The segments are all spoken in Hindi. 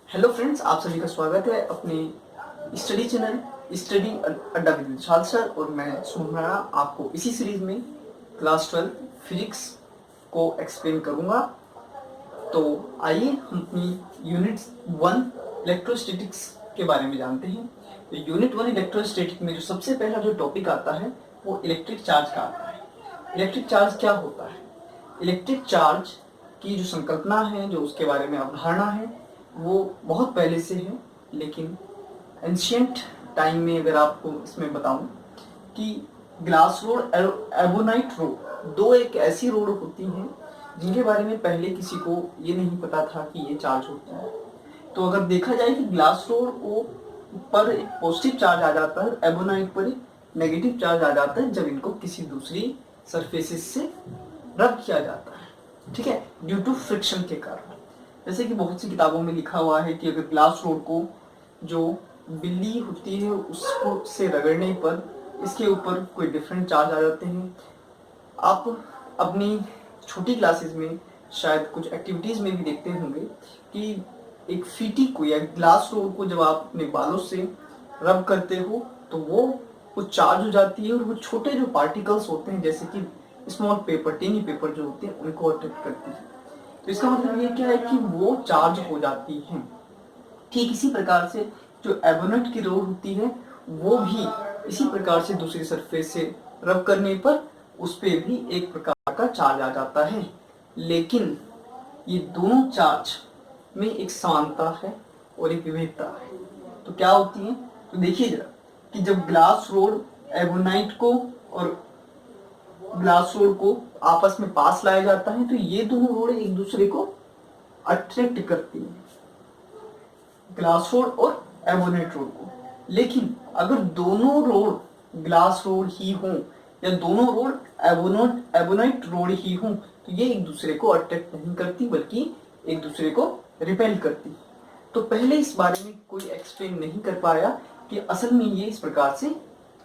हेलो फ्रेंड्स, आप सभी का स्वागत है अपने स्टडी चैनल स्टडी अड्डा विद विशाल सर। और मैं सुमरा आपको इसी सीरीज में क्लास 12 फिजिक्स को एक्सप्लेन करूंगा। तो आइए हम अपनी यूनिट 1 इलेक्ट्रोस्टैटिक्स के बारे में जानते हैं। तो यूनिट 1 इलेक्ट्रोस्टैटिक में जो सबसे पहला जो टॉपिक आता है वो इलेक्ट्रिक चार्ज का आता है। इलेक्ट्रिक चार्ज क्या होता है? इलेक्ट्रिक चार्ज की जो संकल्पना है, जो उसके बारे में अवधारणा है, वो बहुत पहले से है। लेकिन एंशियंट टाइम में अगर आपको इसमें बताऊं कि ग्लास रोड, एबोनाइट रोड, दो एक ऐसी रोड होती हैं जिनके बारे में पहले किसी को ये नहीं पता था कि ये चार्ज होती है। तो अगर देखा जाए कि ग्लास रोड को पर एक पॉजिटिव चार्ज आ जाता है, एबोनाइट पर एक नेगेटिव चार्ज आ जाता है जब इनको किसी दूसरी सरफेसेस से रब किया जाता है, ठीक है, ड्यू टू फ्रिक्शन के कारण। जैसे कि बहुत सी किताबों में लिखा हुआ है कि अगर ग्लास रोड को जो बिल्ली होती है उसको से रगड़ने पर इसके ऊपर कोई डिफरेंट चार्ज आ जाते हैं। आप अपनी छोटी क्लासेस में शायद कुछ एक्टिविटीज में भी देखते होंगे कि एक फीटी को या ग्लास रोड को जब आप अपने बालों से रब करते हो तो वो चार्ज हो जाती है और वो छोटे जो पार्टिकल्स होते हैं जैसे कि स्मॉल पेपर, टेनी पेपर जो होते हैं, उनको अट्रैक्ट करती है। तो इसका मतलब ये क्या है कि वो चार्ज हो जाती है। ठीक इसी प्रकार से जो एबोनेट की रोड होती है वो भी इसी प्रकार से दूसरी सरफेस से रब करने पर उस पर भी एक प्रकार का चार्ज आ जाता है। लेकिन ये दोनों चार्ज में एक समानता है और एक विविधता है। तो क्या होती है? तो देखिए जरा कि जब ग्लास रोड एबोनाइट को और ग्लास रोड को आपस में पास लाया जाता है तो ये दोनों रोड एक दूसरे को अट्रैक्ट करती हैं, ग्लास रोड और एबोनेट रोड को। लेकिन अगर दोनों रोड ग्लास रोड ही हों या दोनों रोड एबोनाइट रोड ही हों तो ये एक दूसरे को अट्रैक्ट नहीं करती बल्कि एक दूसरे को रिपेल करती। तो पहले इस बारे में कोई एक्सप्लेन नहीं कर पाया कि असल में ये इस प्रकार से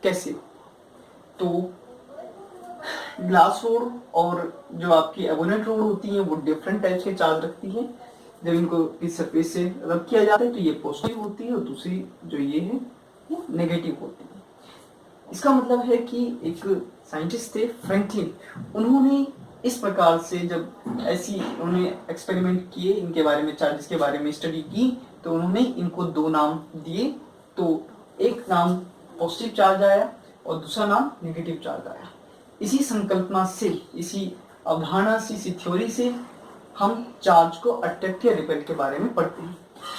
कैसे। तो ग्लास रोड और जो आपकी एबोनेट रोड होती है वो डिफरेंट टाइप्स के चार्ज रखती है। जब इनको इस सरफेस से रब किया जाता है तो ये पॉजिटिव होती है और दूसरी जो ये है वो नेगेटिव होती है। इसका मतलब है कि एक साइंटिस्ट थे फ्रैंकलिन, उन्होंने इस प्रकार से जब ऐसी उन्होंने एक्सपेरिमेंट किए, इनके बारे में चार्जेस के बारे में स्टडी की, तो उन्होंने इनको दो नाम दिए। तो एक नाम पॉजिटिव चार्ज आया और दूसरा नाम नेगेटिव चार्ज आया। इसी संकल्पना से, इसी अवधारणा से, इसी थ्योरी से हम चार्ज को अट्रैक्ट या रिपेल के बारे में पढ़ते हैं।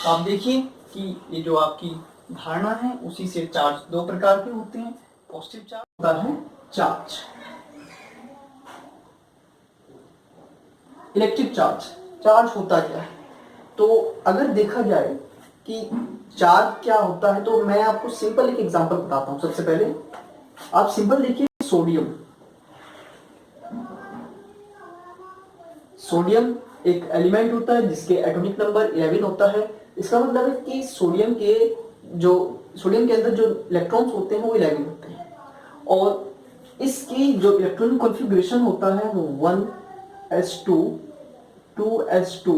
तो आप देखिए कि ये जो आपकी धारणा है उसी से चार्ज दो प्रकार के होते हैं। पॉजिटिव चार्ज होता है चार्ज, इलेक्ट्रिक चार्ज। चार्ज होता क्या है? तो अगर देखा जाए कि चार्ज क्या होता है तो मैं आपको सिंपल एक एग्जांपल बताता हूं। सबसे पहले आप सिंपल देखिए, सोडियम। सोडियम एक एलिमेंट होता है जिसके एटॉमिक नंबर 11 होता है। इसका मतलब है कि सोडियम के अंदर जो इलेक्ट्रॉन्स होते हैं वो 11 होते हैं और इसकी जो इलेक्ट्रॉनिक कॉन्फ़िगरेशन होता है वो 1s2 2s2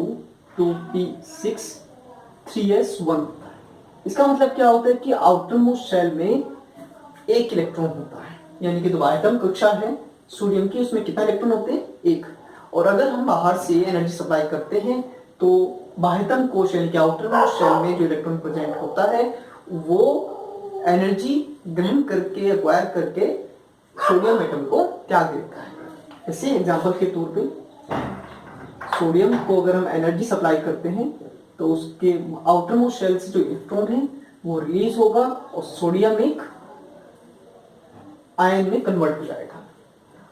2p6 3s1 होता है। इसका मतलब क्या होता है कि आउटर मोस्ट शेल में एक इलेक्ट्रॉन होता है, यानी कि जो आयतन कक्षा है सोडियम की उसमें कितना इलेक्ट्रॉन होते हैं? एक। और अगर हम बाहर से एनर्जी सप्लाई करते हैं तो बाह्यतम कोश यानी कि आउटर मोस्ट शेल में जो इलेक्ट्रॉन प्रेजेंट होता है वो एनर्जी ग्रहण करके, एक्वायर करके सोडियम एटम को त्याग देता है। जैसे एग्जांपल के तौर पे सोडियम को अगर हम एनर्जी सप्लाई करते हैं तो उसके आउटर मोस्ट शेल से जो इलेक्ट्रॉन है वो रिलीज होगा और सोडियम एक आयन में कन्वर्ट हो जाएगा।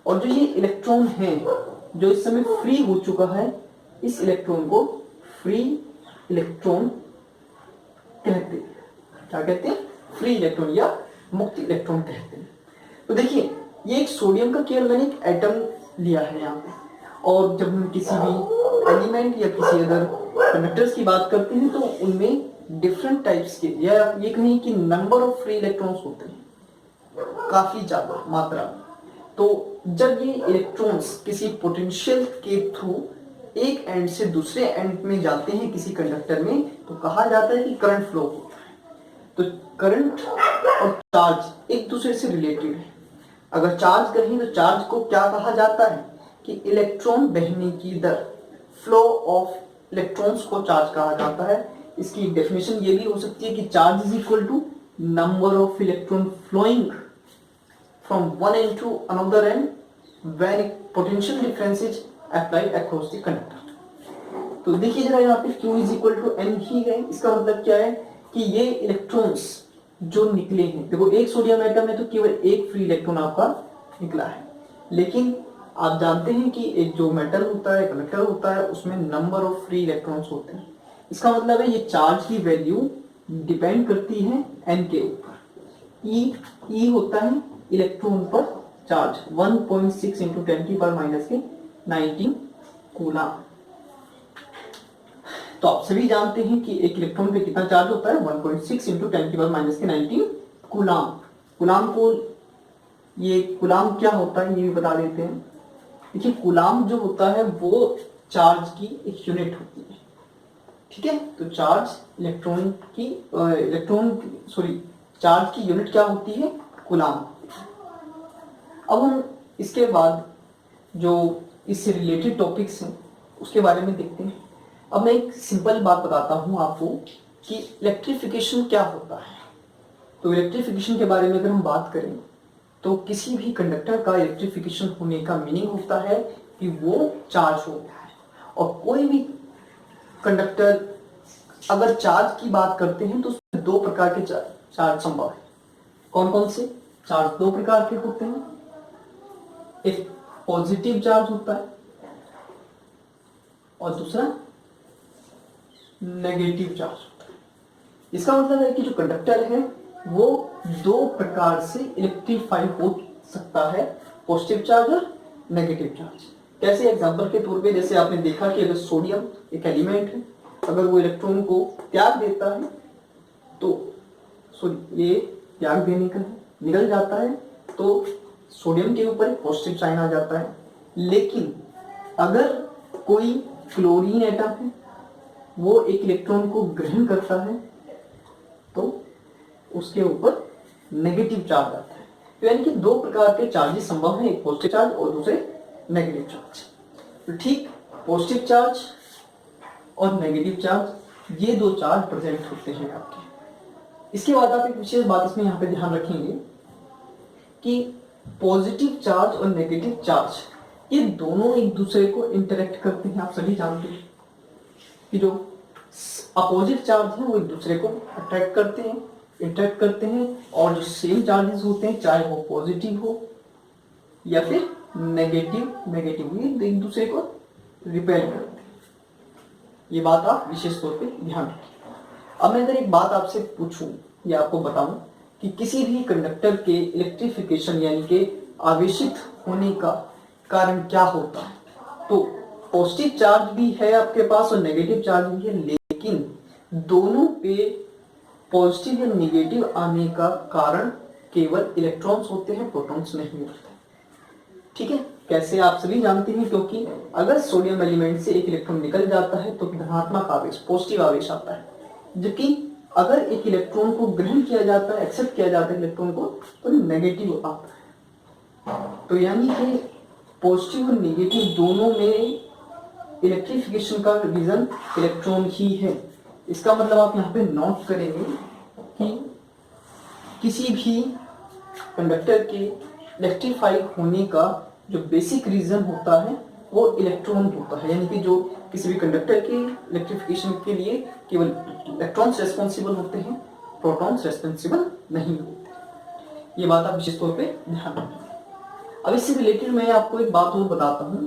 और जो ये इलेक्ट्रॉन है जो इस समय फ्री हो चुका है, इस इलेक्ट्रॉन को फ्री इलेक्ट्रॉन कहते हैं। क्या कहते हैं? फ्री इलेक्ट्रॉन या मुक्त इलेक्ट्रॉन कहते हैं। तो देखिए ये एक सोडियम का केवल मैंने एक एटम लिया है यहाँ पे, और जब हम किसी भी एलिमेंट या किसी अदर कंडक्टर्स की बात करते हैं तो उनमें डिफरेंट टाइप्स के, या ये कहें कि नंबर ऑफ फ्री इलेक्ट्रॉन्स होते हैं काफी ज्यादा मात्रा में। तो जब ये इलेक्ट्रॉन्स किसी पोटेंशियल के थ्रू एक एंड से दूसरे एंड में जाते हैं किसी कंडक्टर में तो कहा जाता है कि करंट फ्लो होता है। तो करंट और चार्ज एक दूसरे से रिलेटेड है। अगर चार्ज कहें तो चार्ज को क्या कहा जाता है कि इलेक्ट्रॉन बहने की दर, फ्लो ऑफ इलेक्ट्रॉन्स को चार्ज कहा जाता है। इसकी डेफिनेशन ये भी हो सकती है कि charge is equal to number of electron flowing from one end to another end when potential difference is applied across the conductor। तो देखिए जरा यहाँ पे Q is equal to n ही है। इसका मतलब क्या है कि ये इलेक्ट्रॉन्स जो निकले हैं, देखो एक सोडियम एटम है तो केवल एक फ्री इलेक्ट्रॉन आपका निकला है, लेकिन आप जानते हैं कि एक जो मेटल होता है, कंडक्टर होता है, उसमें नंबर ऑफ फ्री इलेक्ट्रॉन्स होते हैं। इसका मतलब है ये चार्ज की वैल्यू डिपेंड करती है एन के ऊपर। ई होता है इलेक्ट्रॉन पर चार्ज 1.6 इंटू 10 की पावर माइनस के 19 कूलम। तो आप सभी जानते हैं कि एक इलेक्ट्रॉन पे कितना चार्ज होता है 1.6 इंटू 10 की पावर माइनस के 19 कूलम। कूलम को ये कूलम क्या होता है ये भी बता देते हैं। देखिए कूलम जो होता है वो चार्ज की एक यूनिट होती है, ठीक है। तो चार्ज चार्ज की यूनिट क्या होती है, कूलम। अब हम इसके बाद जो इससे रिलेटेड टॉपिक्स हैं उसके बारे में देखते हैं। अब मैं एक सिंपल बात बताता हूं आपको कि इलेक्ट्रिफिकेशन क्या होता है। तो इलेक्ट्रिफिकेशन के बारे में अगर हम बात करें तो किसी भी कंडक्टर का इलेक्ट्रिफिकेशन होने का मीनिंग होता है कि वो चार्ज हो गया है। और कोई भी कंडक्टर अगर चार्ज की बात करते हैं तो उसमें दो प्रकार के चार्ज संभव है। कौन कौन से चार्ज दो प्रकार के होते हैं, एक पॉजिटिव चार्ज होता है और दूसरा नेगेटिव चार्ज होता है। इसका मतलब है कि जो कंडक्टर है वो दो प्रकार से इलेक्ट्रीफाई हो सकता है, पॉजिटिव चार्ज और नेगेटिव चार्ज। कैसे, एग्जांपल के तौर पे जैसे आपने देखा कि अगर सोडियम एक एलिमेंट है, अगर वो इलेक्ट्रॉन को त्याग देता है तो ये त्याग देने का निकल जाता है तो सोडियम के ऊपर पॉजिटिव साइन आ जाता है। लेकिन अगर कोई क्लोरीन एटम है वो एक इलेक्ट्रॉन को ग्रहण करता है तो उसके ऊपर नेगेटिव चार्ज आता है। तो यानी कि दो प्रकार के चार्जेस संभव हैं, एक पॉजिटिव चार्ज और दूसरे नेगेटिव चार्ज। तो ठीक पॉजिटिव चार्ज और नेगेटिव चार्ज ये दो चार्ज प्रेजेंट होते हैं आपके। इसके बाद आप एक विशेष बात इसमें यहाँ पे ध्यान रखेंगे कि पॉजिटिव चार्ज और नेगेटिव चार्ज ये दोनों एक दूसरे को इंटरेक्ट करते हैं। आप सभी जानते हैं कि जो अपोजिट चार्ज है वो एक दूसरे को इंटरेक्ट करते हैं और जो सेम चार्जेस होते हैं चाहे वो पॉजिटिव हो या फिर नेगेटिव ये एक दूसरे को रिपेल करते हैं। ये बात आप विशेष तौर पे ध्यान रखें। अब मैं अगर एक बात आपसे पूछूं या आपको बताऊं कि किसी भी कंडक्टर के इलेक्ट्रिफिकेशन यानी कि आवेशित होने का कारण क्या होता है, तो पॉजिटिव चार्ज भी है आपके पास और नेगेटिव चार्ज भी है, लेकिन दोनों पे पॉजिटिव या नेगेटिव आने का कारण केवल इलेक्ट्रॉन्स होते हैं, प्रोटॉन्स नहीं होते। ठीक है, कैसे आप सभी जानते हैं, क्योंकि अगर सोडियम एलिमेंट से एक इलेक्ट्रॉन निकल जाता है तो धनात्मक आवेश, पॉजिटिव आवेश आता है, जबकि अगर एक इलेक्ट्रॉन को ग्रहण किया जाता है, एक्सेप्ट किया जाता है इलेक्ट्रॉन को, तो नेगेटिव आता है। तो यानी कि पॉजिटिव और नेगेटिव दोनों में इलेक्ट्रिफिकेशन का रीजन इलेक्ट्रॉन ही है। इसका मतलब आप यहाँ पे नोट करेंगे कि किसी भी कंडक्टर के इलेक्ट्रीफाई होने का जो बेसिक रीजन होता है वो इलेक्ट्रॉन होता है। यानी कि जो किसी भी कंडक्टर के इलेक्ट्रिफिकेशन के लिए केवल इलेक्ट्रॉन्स रेस्पॉन्सिबल होते हैं, प्रोटॉन्स रेस्पॉन्सिबल नहीं होते। ये बात आप विशेष तौर पे ध्यान रखें। अब इससे रिलेटेड मैं आपको एक बात और बताता हूं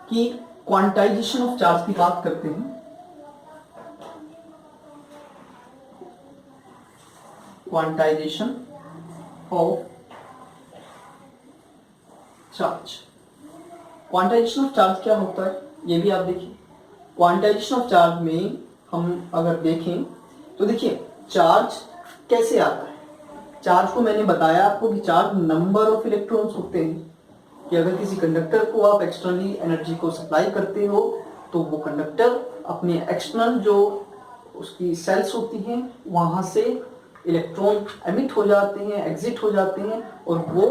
कि क्वांटाइजेशन ऑफ चार्ज की बात करते हैं। Quantization of charge, quantization of charge क्या होता है ये भी आप देखिए। क्वांटाइजेशन ऑफ चार्ज में हम अगर देखें तो देखिए चार्ज कैसे आता है। चार्ज को मैंने बताया आपको कि चार्ज नंबर ऑफ इलेक्ट्रॉन्स होते हैं, कि अगर किसी कंडक्टर को आप एक्सटर्नली एनर्जी को सप्लाई करते हो तो वो कंडक्टर अपने एक्सटर्नल जो उसकी सेल्स होती हैं वहाँ से इलेक्ट्रॉन एमिट हो जाते हैं, एग्जिट हो जाते हैं और वो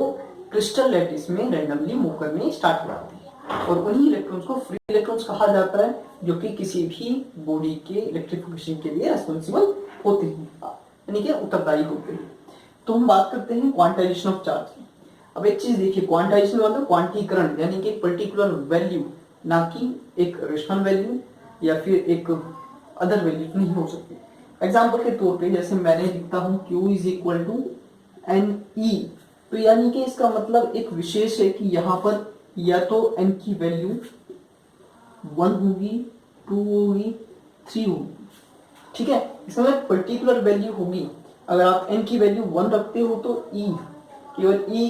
क्रिस्टल लैटिस में रैंडमली मूव करने स्टार्ट हो जाते हैं और उन्हीं इलेक्ट्रॉन्स को फ्री इलेक्ट्रॉन्स कहा जाता है जो कि किसी भी बॉडी के इलेक्ट्रिफिकेशन के लिए रेस्पॉन्सिबल होते हैं, यानी कि उत्तरदायी होते हैं। तो हम बात करते हैं क्वांटाइजेशन ऑफ चार्ज की। अब एक चीज देखिए, क्वांटाइजेशन मतलब क्वांटीकरण, यानी कि एक पर्टिकुलर वैल्यू, ना कि एक रेशनल वैल्यू या फिर एक अदर वैल्यू नहीं हो सकती। एग्जाम्पल के तौर पे जैसे मैंने लिखता हूँ Q is equal to n e, तो यानी कि इसका मतलब एक विशेष है कि यहाँ पर या तो n की वैल्यू 1 होगी, 2 होगी, 3 होगी, ठीक है। इसमें एक पर्टिकुलर वैल्यू होगी। अगर आप n की वैल्यू 1 रखते हो तो E, केवल E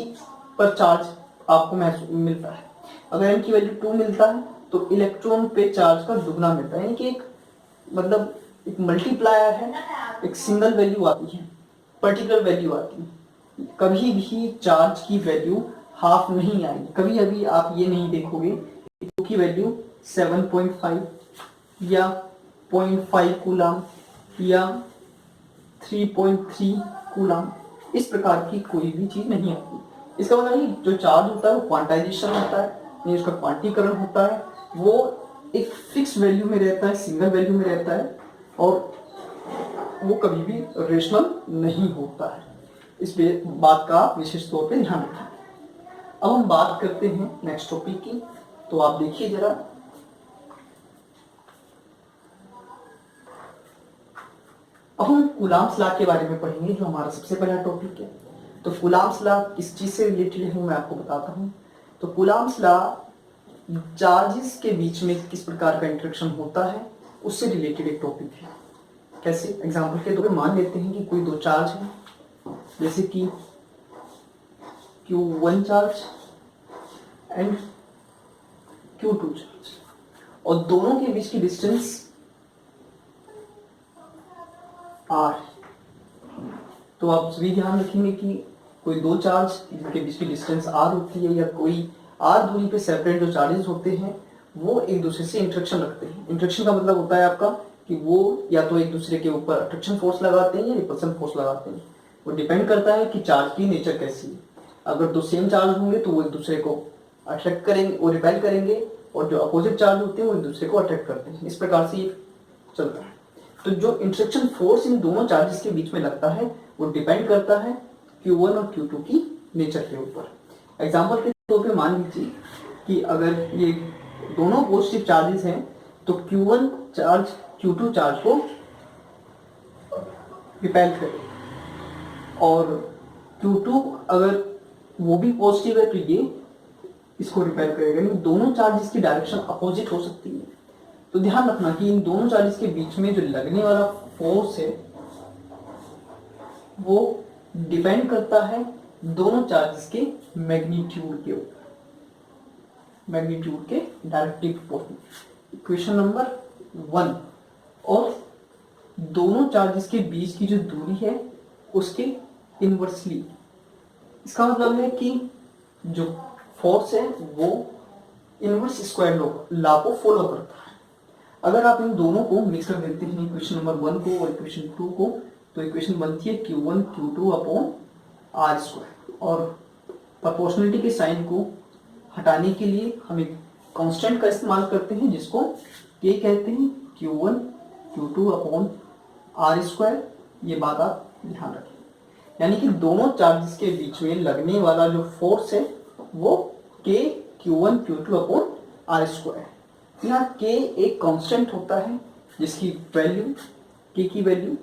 पर चार्ज आपको मिलता है। अगर n की वैल्यू 2 मिलता है तो इलेक्ट्रॉन पे चार्ज का दुगना मिलता है, यानी कि एक मतलब एक मल्टीप्लायर है, एक सिंगल वैल्यू आती है, पर्टिकुलर वैल्यू आती है। कभी भी चार्ज की वैल्यू हाफ नहीं आएगी। कभी अभी आप ये नहीं देखोगे कि 2 की वैल्यू 7.5 या 0.5 कूलम या 3.3 कूलम, इस प्रकार की कोई भी चीज नहीं आती। इसका मतलब जो चार्ज होता है वो क्वांटाइजेशन होता है, यानी उसका क्वांटीकरण होता है, वो एक फिक्स वैल्यू में रहता है, सिंगल वैल्यू में रहता है और वो कभी भी रेशनल नहीं होता है। इस बात का विशेष तौर पे ध्यान रखें। अब हम बात करते हैं नेक्स्ट टॉपिक की, तो आप देखिए जरा, अब हम कूलम्ब्स लॉ के बारे में पढ़ेंगे जो हमारा सबसे पहला टॉपिक है। तो कूलम्ब्स लॉ किस चीज से रिलेटेड है वो मैं आपको बताता हूँ। तो कूलम्ब्स लॉ चार्जेस के बीच में किस प्रकार का इंटरेक्शन होता है उससे रिलेटेड एक टॉपिक है। कैसे? एग्जांपल के तौर पे मान लेते हैं कि कोई दो चार्ज है, जैसे कि Q1 charge and Q2 charge, और दोनों के बीच की डिस्टेंस R। तो आप सभी ध्यान रखेंगे कि कोई दो चार्ज जिनके बीच की डिस्टेंस R होती है या कोई R दूरी पे सेपरेट जो चार्जेस होते हैं वो एक दूसरे से इंटरेक्शन रखते हैं। इंटरेक्शन का मतलब होता है आपका कि वो या तो एक दूसरे के ऊपर अट्रैक्शन फोर्स लगाते हैं या रिपल्सन फोर्स लगाते हैं। वो डिपेंड करता है कि चार्ज की नेचर कैसी है। अगर दो सेम चार्ज होंगे तो वो एक दूसरे को अट्रैक्ट करेंगे, वो रिपेल करेंगे, और जो अपोजिट चार्ज होते हैं वो एक दूसरे को अट्रैक्ट करते हैं। इस प्रकार से ये चलता है। तो जो इंटरेक्शन फोर्स इन दोनों चार्जेस के बीच में लगता है वो डिपेंड करता है Q1 और Q2 की नेचर के ऊपर। एग्जांपल के तौर पे मान लीजिए कि अगर ये दोनों पॉजिटिव चार्जेस हैं तो Q1 चार्ज Q2 चार्ज को रिपेल करे और Q2 अगर वो भी पॉजिटिव है तो ये इसको रिपेल करेगा। यानी दोनों चार्जेस की डायरेक्शन अपोजिट हो सकती है। तो ध्यान रखना कि इन दोनों चार्जेस के बीच में जो लगने वाला फोर्स है वो डिपेंड करता है दोनों चार्जेस के मैग्नीट्यूड के ऊपर, मैग्नीट्यूड के डायरेक्टली प्रोपोर्शनल। इक्वेशन नंबर 1, और दोनों चार्जेस के बीच की जो दूरी है उसके इनवर्सली। इसका मतलब है कि जो फोर्स है वो इनवर्स स्क्वायर लॉ को फॉलो करता है। अगर आप इन दोनों को मिक्स कर देते हैं, इक्वेशन नंबर 1 को और इक्वेशन 2 को, तो इक्वेशन बनती है Q1 Q2 upon R square. और प्रोपोर्शनलिटी के साइन को हटाने के लिए हम एक कांस्टेंट का इस्तेमाल करते हैं जिसको K कहते हैं, Q1 Q2 upon R square. ये बात आप ध्यान रखें। यानी कि दोनों चार्जेस के बीच में लगने वाला जो फोर्स है वो K Q1 Q2 upon R square. यहाँ K एक कांस्टेंट होता है जिसकी वैल्यू K की वैल्यू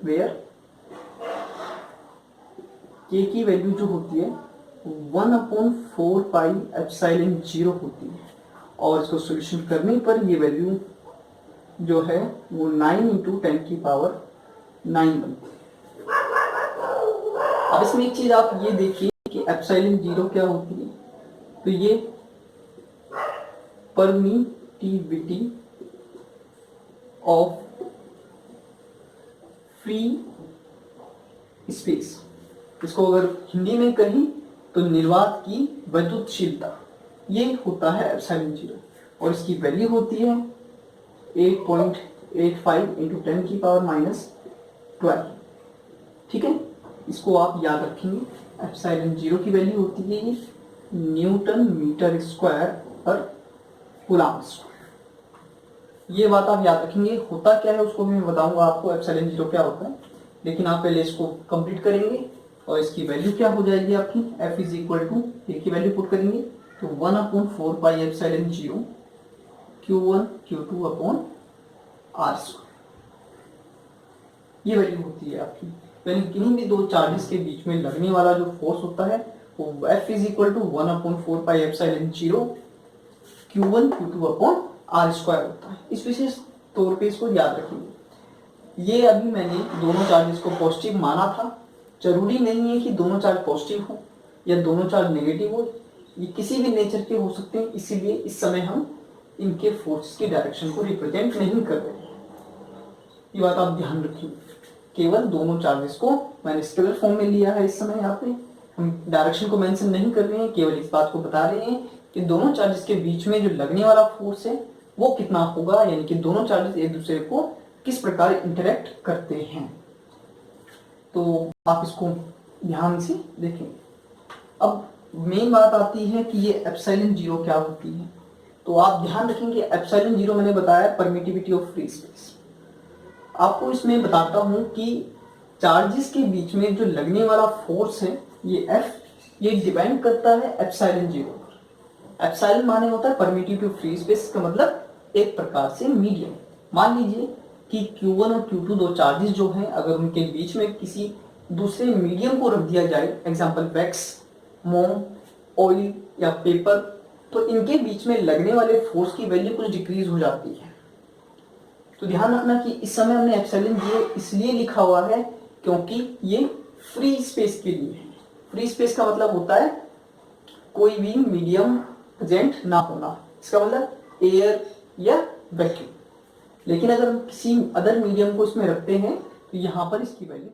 K की वैल्यू जो होती है 1/4 पाई एप्सिलॉन 0 होती है, और इसको सोल्यूशन करने पर ये वैल्यू जो है वो 9 × 10⁹ बनती है। अब इसमें एक चीज आप ये देखिए कि एप्सिलॉन 0 क्या होती है। तो ये परमिटिविटी ऑफ फ्री स्पेस, इसको अगर हिंदी में कहीं तो निर्वात की विद्युतशीलता। ये होता है एप्सिलॉन 0 और इसकी वैल्यू होती है 8.85 इंटू 10 की पावर -12। ठीक है, इसको आप याद रखेंगे। एप्सिलॉन 0 की वैल्यू होती है ये न्यूटन मीटर स्क्वायर पर कूलम्ब स्क्वायर। ये बात आप याद रखेंगे। होता क्या है उसको भी मैं बताऊंगा आपको, एप्सिलॉन 0 क्या होता है, लेकिन आप पहले इसको कंप्लीट करेंगे और इसकी वैल्यू क्या हो जाएगी आपकी, F इज इक्वल टू, ए की वैल्यू पुट करेंगे तो 1/4 pi epsilon 0 Q1 Q2 upon R square. ये वैल्यू होती है आपकी। यानी किन्हीं भी दो चार्जेस के बीच में लगने वाला जो फोर्स होता है वो F is equal to 1/4 pi epsilon 0 Q1 Q2 upon R square होता है। इस विशेष तौर पे इसको याद रखिए। ये अभी मैंने दोनों चार्जेस को पॉजिटिव माना था। जरूरी नहीं है कि दोनों चार्ज पॉजिटिव हो या दोनों चार्ज नेगेटिव हो, ये किसी भी नेचर के हो सकते हैं। इसीलिए इस समय हम इनके फोर्स की डायरेक्शन को रिप्रेजेंट नहीं कर रहे हैं। ये बात आप ध्यान रखिए। केवल दोनों चार्जेस को मैंने स्केलर फॉर्म में लिया है। इस समय यहाँ पे हम डायरेक्शन को मेंशन नहीं कर रहे हैं, केवल इस बात को बता रहे हैं कि दोनों चार्जेस के बीच में जो लगने वाला फोर्स है वो कितना होगा, यानी कि दोनों चार्जेस एक दूसरे को किस प्रकार इंटरेक्ट करते हैं। तो आप इसको ध्यान से देखें। अब मेन बात आती है कि ये एप्सिलॉन 0 क्या होती है। तो आप ध्यान रखेंगे एप्सिलॉन 0 मैंने बताया परमिटिविटी ऑफ फ्री स्पेस। आपको इसमें बताता हूं कि चार्जेस के बीच में जो लगने वाला फोर्स है ये F, ये डिपेंड करता है एप्सिलॉन 0 पर। एप्सिलॉन माने होता है परमिटिविटी ऑफ फ्री स्पेस, का मतलब एक प्रकार से मीडियम। मान लीजिए कि Q1 और Q2 दो चार्जेस जो हैं, अगर उनके बीच में किसी दूसरे मीडियम को रख दिया जाए, एग्जांपल वैक्स, मोम, ऑयल या पेपर, तो इनके बीच में लगने वाले फोर्स की वैल्यू कुछ डिक्रीज हो जाती है। तो ध्यान रखना कि इस समय हमने एप्सिलॉन 0 इसलिए लिखा हुआ है क्योंकि ये फ्री स्पेस के लिए है। फ्री स्पेस का मतलब होता है कोई भी मीडियम प्रेजेंट ना होना, इसका मतलब एयर या वैक्यूम। लेकिन अगर हम किसी अदर मीडियम को इसमें रखते हैं तो यहाँ पर इसकी वैल्यू